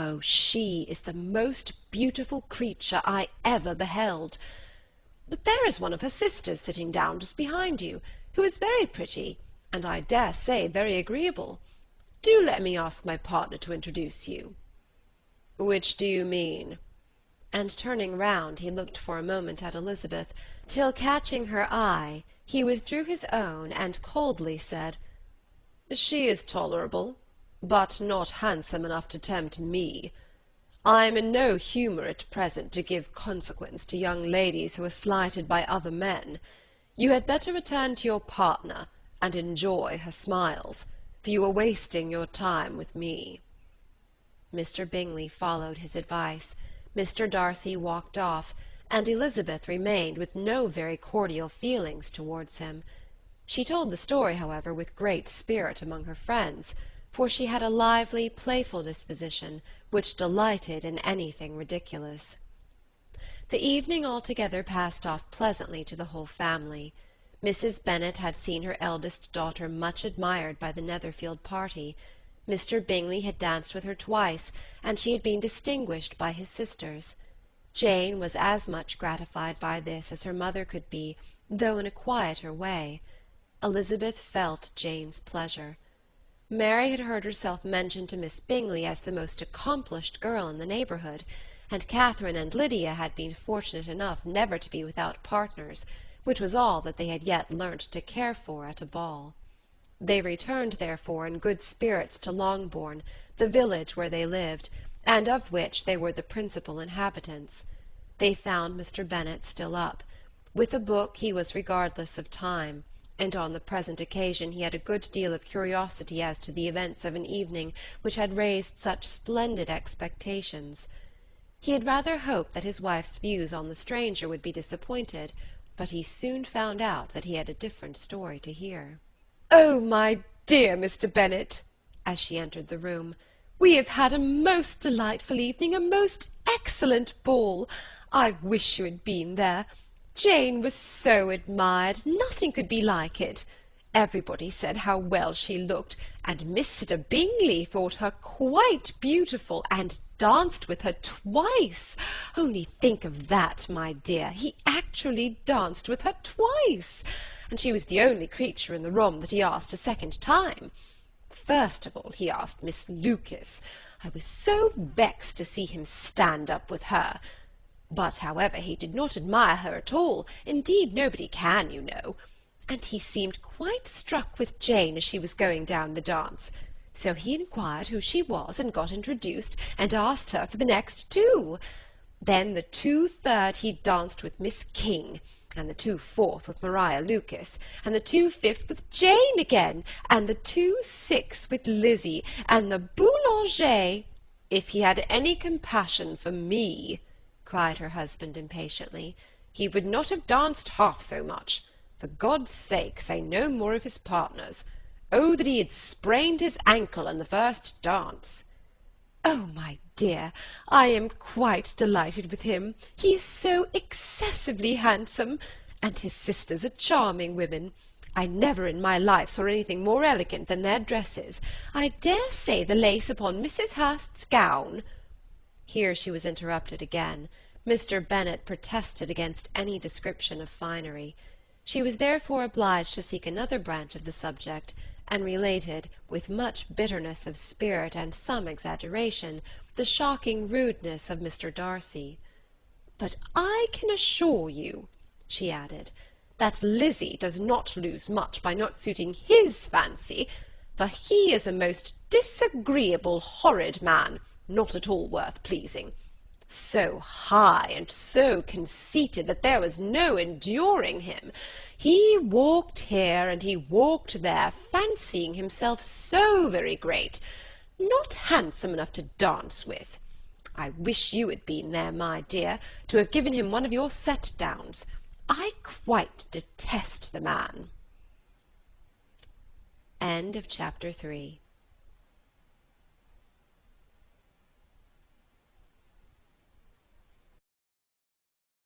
Oh, she is the most beautiful creature I ever beheld. But there is one of her sisters sitting down just behind you, who is very pretty, and I dare say very agreeable. Do let me ask my partner to introduce you." "Which do you mean?" And turning round, he looked for a moment at Elizabeth, till, catching her eye, he withdrew his own and coldly said, "She is tolerable, but not handsome enough to tempt me. I am in no humour at present to give consequence to young ladies who are slighted by other men. You had better return to your partner, and enjoy her smiles, for you are wasting your time with me." Mr. Bingley followed his advice. Mr. Darcy walked off, and Elizabeth remained with no very cordial feelings towards him. She told the story, however, with great spirit among her friends, for she had a lively, playful disposition, which delighted in anything ridiculous. The evening altogether passed off pleasantly to the whole family. Mrs. Bennet had seen her eldest daughter much admired by the Netherfield party. Mr. Bingley had danced with her twice, and she had been distinguished by his sisters. Jane was as much gratified by this as her mother could be, though in a quieter way. Elizabeth felt Jane's pleasure. Mary had heard herself mentioned to Miss Bingley as the most accomplished girl in the neighbourhood, and Catherine and Lydia had been fortunate enough never to be without partners, which was all that they had yet learnt to care for at a ball. They returned, therefore, in good spirits to Longbourn, the village where they lived, and of which they were the principal inhabitants. They found Mr. Bennet still up. With a book he was regardless of time, and on the present occasion he had a good deal of curiosity as to the events of an evening which had raised such splendid expectations. He had rather hoped that his wife's views on the stranger would be disappointed, but he soon found out that he had a different story to hear. "Oh, my dear Mr. Bennet," as she entered the room, "we have had a most delightful evening, a most excellent ball. I wish you had been there. Jane was so admired, nothing could be like it. Everybody said how well she looked, and Mr. Bingley thought her quite beautiful, and danced with her twice. Only think of that, my dear, he actually danced with her twice, and she was the only creature in the room that he asked a second time. First of all he asked Miss Lucas. I was so vexed to see him stand up with her. But, however, he did not admire her at all. Indeed, nobody can, you know. And he seemed quite struck with Jane as she was going down the dance. So he inquired who she was, and got introduced, and asked her for the next two. Then the 2/3 he danced with Miss King, and the 2/4 with Maria Lucas, and the 2/5 with Jane again, and the 2/6 with Lizzie, and the Boulanger. If he had any compassion for me, cried her husband impatiently, he would not have danced half so much. For God's sake, say no more of his partners. Oh, that he had sprained his ankle in the first dance. Oh, my dear, I am quite delighted with him. He is so excessively handsome, and his sisters are charming women. I never in my life saw anything more elegant than their dresses. I dare say the lace upon Mrs. Hurst's gown— Here she was interrupted again. Mr. Bennet protested against any description of finery. She was therefore obliged to seek another branch of the subject, and related, with much bitterness of spirit and some exaggeration, the shocking rudeness of Mr. Darcy. "But I can assure you," she added, "that Lizzie does not lose much by not suiting his fancy, for he is a most disagreeable, horrid man, not at all worth pleasing. So high and so conceited that there was no enduring him. He walked here and he walked there, fancying himself so very great, not handsome enough to dance with. I wish you had been there, my dear, to have given him one of your set-downs. I quite detest the man." End of Chapter 3.